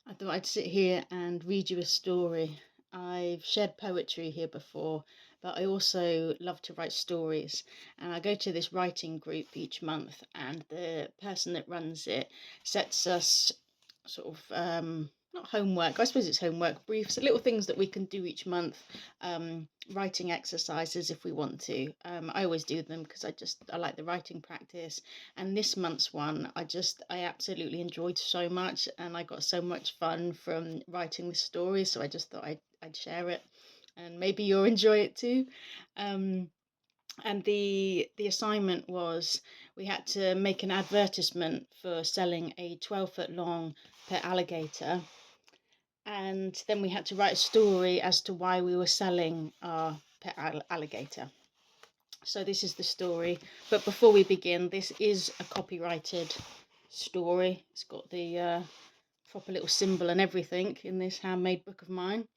I thought I'd sit here and read you a story. I've shared poetry here before, but I also love to write stories. And I go to this writing group each month, and the person that runs it sets us sort of not homework, I suppose it's homework, briefs, little things that we can do each month, writing exercises if we want to. I always do them because I like the writing practice. And this month's one, I absolutely enjoyed so much, and I got so much fun from writing the story. So I just thought I'd share it, and maybe you'll enjoy it too. Um, and the assignment was we had to make an advertisement for selling a 12-foot long pet alligator, and then we had to write a story as to why we were selling our pet alligator. So this is the story, but before we begin, this is a copyrighted story. It's got the proper little symbol and everything in this handmade book of mine.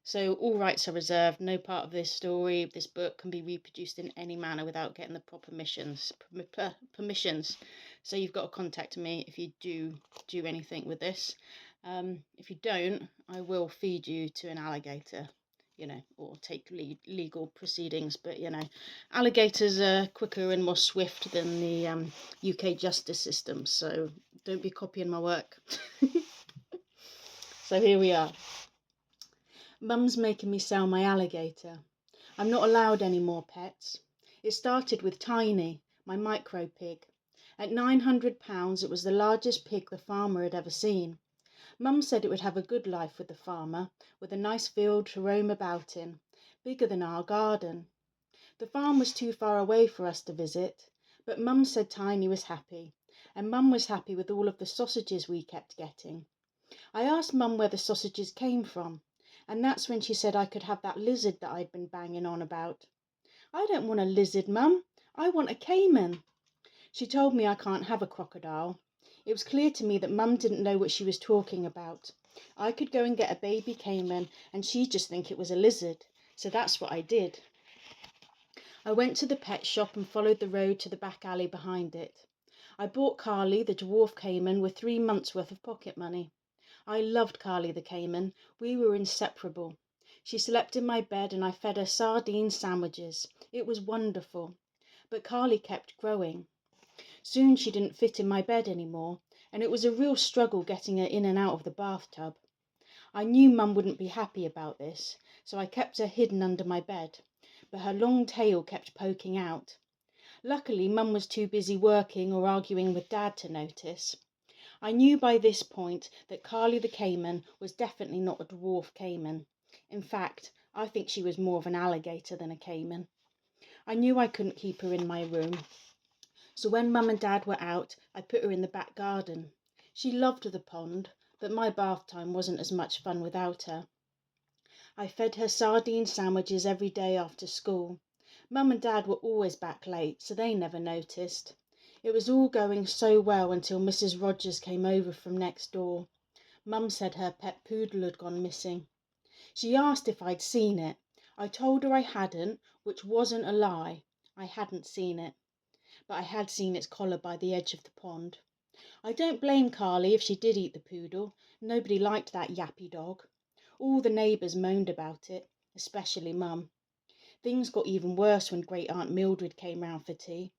So all rights are reserved. No part of this story, this book, can be reproduced in any manner without getting the proper permissions. So you've got to contact me if you do anything with this. If you don't, I will feed you to an alligator, or take legal proceedings. But alligators are quicker and more swift than the UK justice system. So don't be copying my work. So here we are. Mum's making me sell my alligator. I'm not allowed any more pets. It started with Tiny, my micro pig. At £900, it was the largest pig the farmer had ever seen. Mum said it would have a good life with the farmer, with a nice field to roam about in, bigger than our garden. The farm was too far away for us to visit, but Mum said Tiny was happy, and Mum was happy with all of the sausages we kept getting. I asked Mum where the sausages came from, and that's when she said I could have that lizard that I'd been banging on about. I don't want a lizard, Mum. I want a caiman. She told me I can't have a crocodile. It was clear to me that Mum didn't know what she was talking about. I could go and get a baby caiman, and she'd just think it was a lizard. So that's what I did. I went to the pet shop and followed the road to the back alley behind it. I bought Carly, the dwarf caiman, with 3 months' worth of pocket money. I loved Carly the caiman. We were inseparable. She slept in my bed and I fed her sardine sandwiches. It was wonderful. But Carly kept growing. Soon she didn't fit in my bed anymore, and it was a real struggle getting her in and out of the bathtub. I knew Mum wouldn't be happy about this, so I kept her hidden under my bed, but her long tail kept poking out. Luckily, Mum was too busy working or arguing with Dad to notice. I knew by this point that Carly the caiman was definitely not a dwarf caiman. In fact, I think she was more of an alligator than a caiman. I knew I couldn't keep her in my room. So when Mum and Dad were out, I put her in the back garden. She loved the pond, but my bath time wasn't as much fun without her. I fed her sardine sandwiches every day after school. Mum and Dad were always back late, so they never noticed. It was all going so well until Mrs. Rogers came over from next door. Mum said her pet poodle had gone missing. She asked if I'd seen it. I told her I hadn't, which wasn't a lie. I hadn't seen it, but I had seen its collar by the edge of the pond. I don't blame Carly if she did eat the poodle. Nobody liked that yappy dog. All the neighbours moaned about it, especially Mum. Things got even worse when Great Aunt Mildred came round for tea.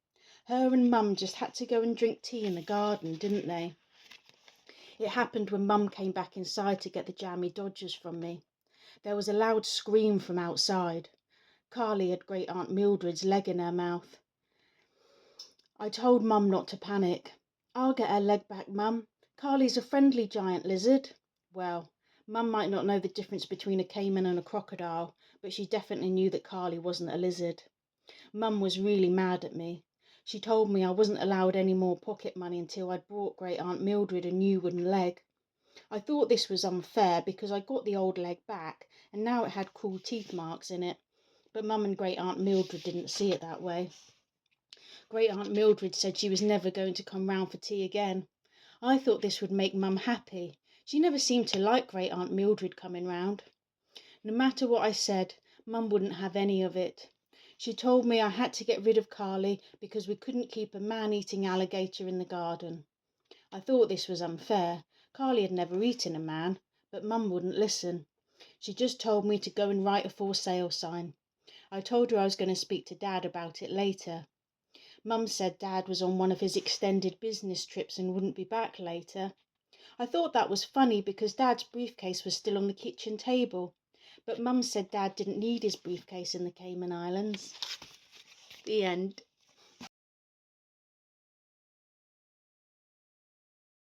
Her and Mum just had to go and drink tea in the garden, didn't they? It happened when Mum came back inside to get the jammy dodgers from me. There was a loud scream from outside. Carly had Great Aunt Mildred's leg in her mouth. I told Mum not to panic. I'll get her leg back, Mum. Carly's a friendly giant lizard. Well, Mum might not know the difference between a caiman and a crocodile, but she definitely knew that Carly wasn't a lizard. Mum was really mad at me. She told me I wasn't allowed any more pocket money until I'd brought Great Aunt Mildred a new wooden leg. I thought this was unfair because I got the old leg back and now it had cruel teeth marks in it, but Mum and Great Aunt Mildred didn't see it that way. Great Aunt Mildred said she was never going to come round for tea again. I thought this would make Mum happy. She never seemed to like Great Aunt Mildred coming round. No matter what I said, Mum wouldn't have any of it. She told me I had to get rid of Carly because we couldn't keep a man-eating alligator in the garden. I thought this was unfair. Carly had never eaten a man, but Mum wouldn't listen. She just told me to go and write a for sale sign. I told her I was going to speak to Dad about it later. Mum said Dad was on one of his extended business trips and wouldn't be back later. I thought that was funny because Dad's briefcase was still on the kitchen table, but Mum said Dad didn't need his briefcase in the Cayman Islands. The end.